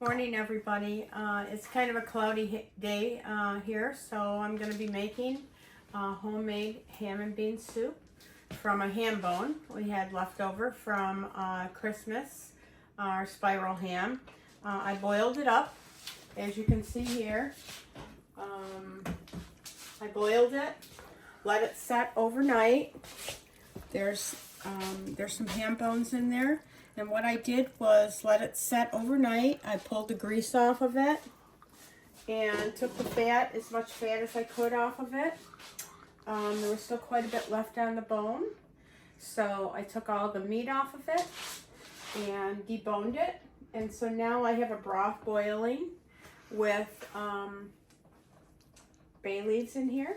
Morning, everybody. It's kind of a cloudy day here, so I'm going to be making homemade ham and bean soup from a ham bone we had left over from Christmas, our spiral ham. I boiled it up, as you can see here. I boiled it, let it set overnight. There's some ham bones in there. And what I did was let it set overnight. I pulled the grease off of it and took the fat, as much fat as I could off of it. There was still quite a bit left on the bone. So I took all the meat off of it and deboned it. And so now I have a broth boiling with bay leaves in here.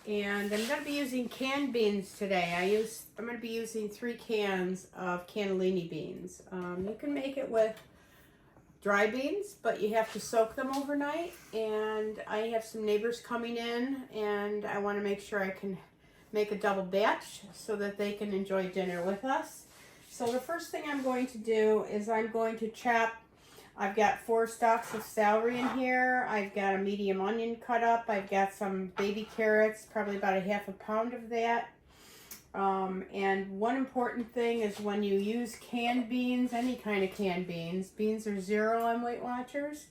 And I'm going to be using canned beans today. I'm going to be using 3 cans of cannellini beans. You can make it with dry beans, but you have to soak them overnight. And I have some neighbors coming in, and I want to make sure I can make a double batch so that they can enjoy dinner with us. So the first thing I'm going to do is I'm going to chop. I've got 4 stalks of celery in here. I've got a medium onion cut up. I've got some baby carrots, probably about a ½ pound of that. And one important thing is when you use canned beans, any kind of canned beans, beans are 0 on Weight Watchers,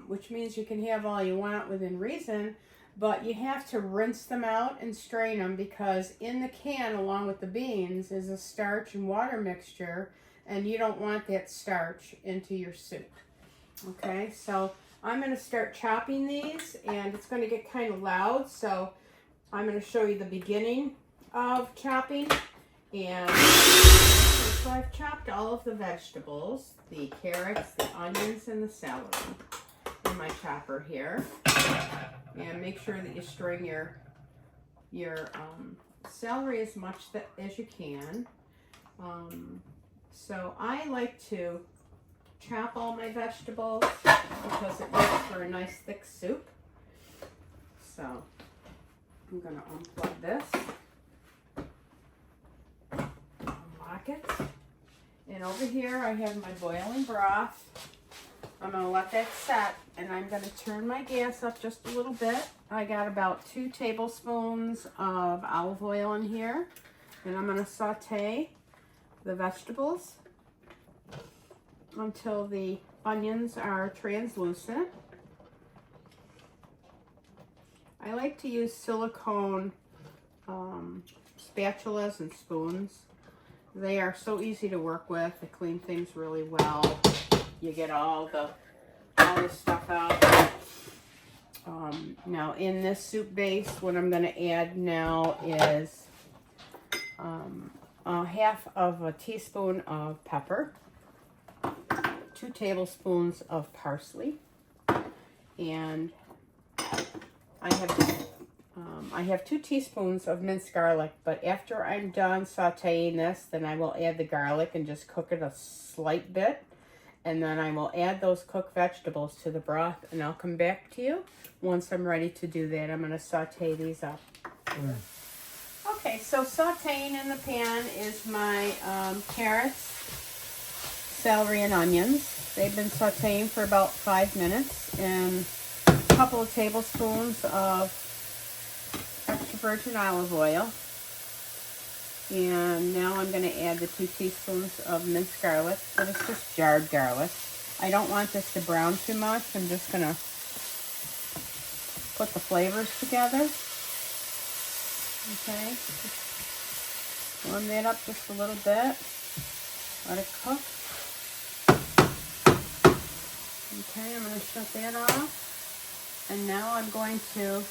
which means you can have all you want within reason, but you have to rinse them out and strain them because in the can, along with the beans, is a starch and water mixture. And you don't want that starch into your soup. Okay, so I'm going to start chopping these, and it's going to get kind of loud, so I'm going to show you the beginning of chopping. And so I've chopped all of the vegetables, the carrots, the onions, and the celery in my chopper here. And make sure that you string your celery as much as you can. So I like to chop all my vegetables because it makes for a nice thick soup. So I'm going to unplug this, unlock it, and over here I have my boiling broth. I'm going to let that set, and I'm going to turn my gas up just a little bit. I got about 2 tablespoons of olive oil in here, and I'm going to saute the vegetables until the onions are translucent. I like to use silicone spatulas and spoons. They are so easy to work with. They clean things really well. You get all the stuff out. Now in this soup base, what I'm going to add now is ½ of a teaspoon of pepper, 2 tablespoons of parsley, and I have 2 teaspoons of minced garlic, but after I'm done sauteing this, then I will add the garlic and just cook it a slight bit, and then I will add those cooked vegetables to the broth, and I'll come back to you once I'm ready to do that. I'm going to saute these up. Okay, so sauteing in the pan is my carrots, celery, and onions. They've been sauteing for about 5 minutes, and a couple of tablespoons of extra virgin olive oil. And now I'm going to add the 2 teaspoons of minced garlic, but it's just jarred garlic. I don't want this to brown too much. I'm just going to put the flavors together. Okay, warm that up just a little bit, let it cook. Okay, I'm going to shut that off, and now I'm going to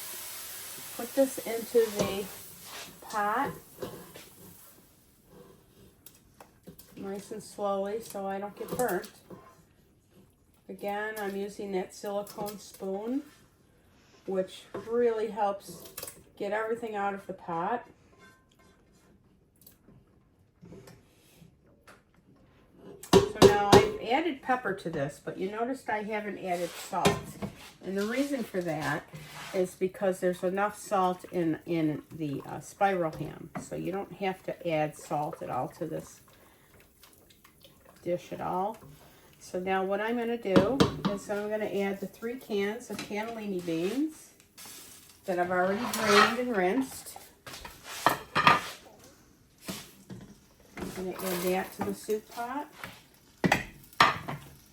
put this into the pot, nice and slowly so I don't get burnt. Again, I'm using that silicone spoon, which really helps get everything out of the pot. So now I've added pepper to this, but you noticed I haven't added salt. And the reason for that is because there's enough salt in the spiral ham. So you don't have to add salt at all to this dish at all. So now what I'm going to do is I'm going to add the 3 cans of cannellini beans that I've already drained and rinsed. I'm going to add that to the soup pot.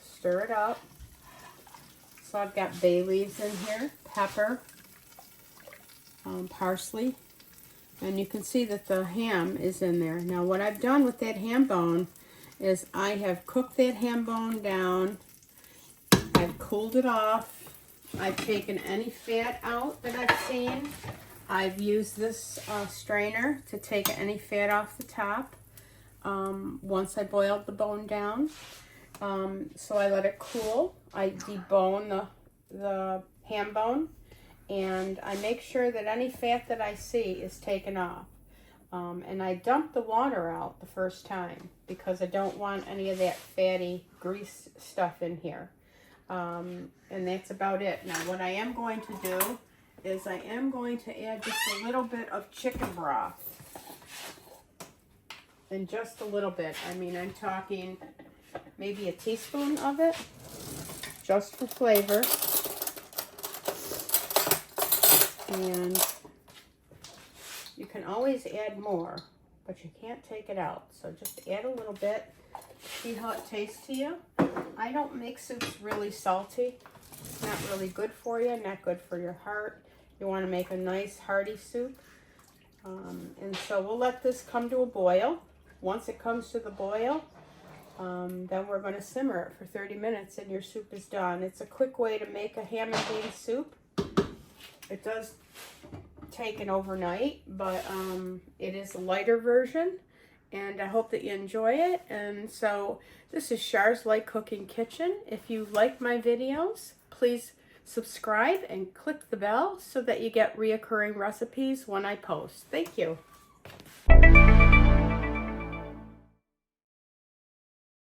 Stir it up. So I've got bay leaves in here, pepper, parsley, and you can see that the ham is in there. Now what I've done with that ham bone is I have cooked that ham bone down. I've cooled it off. I've taken any fat out that I've seen. I've used this strainer to take any fat off the top once I boiled the bone down. So I let it cool. I debone the ham bone, and I make sure that any fat that I see is taken off. And I dump the water out the first time because I don't want any of that fatty grease stuff in here. And that's about it. Now what I am going to do is I am going to add just a little bit of chicken broth. And just a little bit. I mean, I'm talking maybe a teaspoon of it, just for flavor. And you can always add more, but you can't take it out. So just add a little bit, see how it tastes to you. I don't make soups really salty. It's not really good for you, not good for your heart. You want to make a nice hearty soup. And so we'll let this come to a boil. Once it comes to the boil, then we're going to simmer it for 30 minutes and your soup is done. It's a quick way to make a ham and bean soup. It does take an overnight, but it is a lighter version, and I hope that you enjoy it. And so this is Char's Light Cooking Kitchen. If you like my videos, please subscribe and click the bell so that you get reoccurring recipes when I post. Thank you.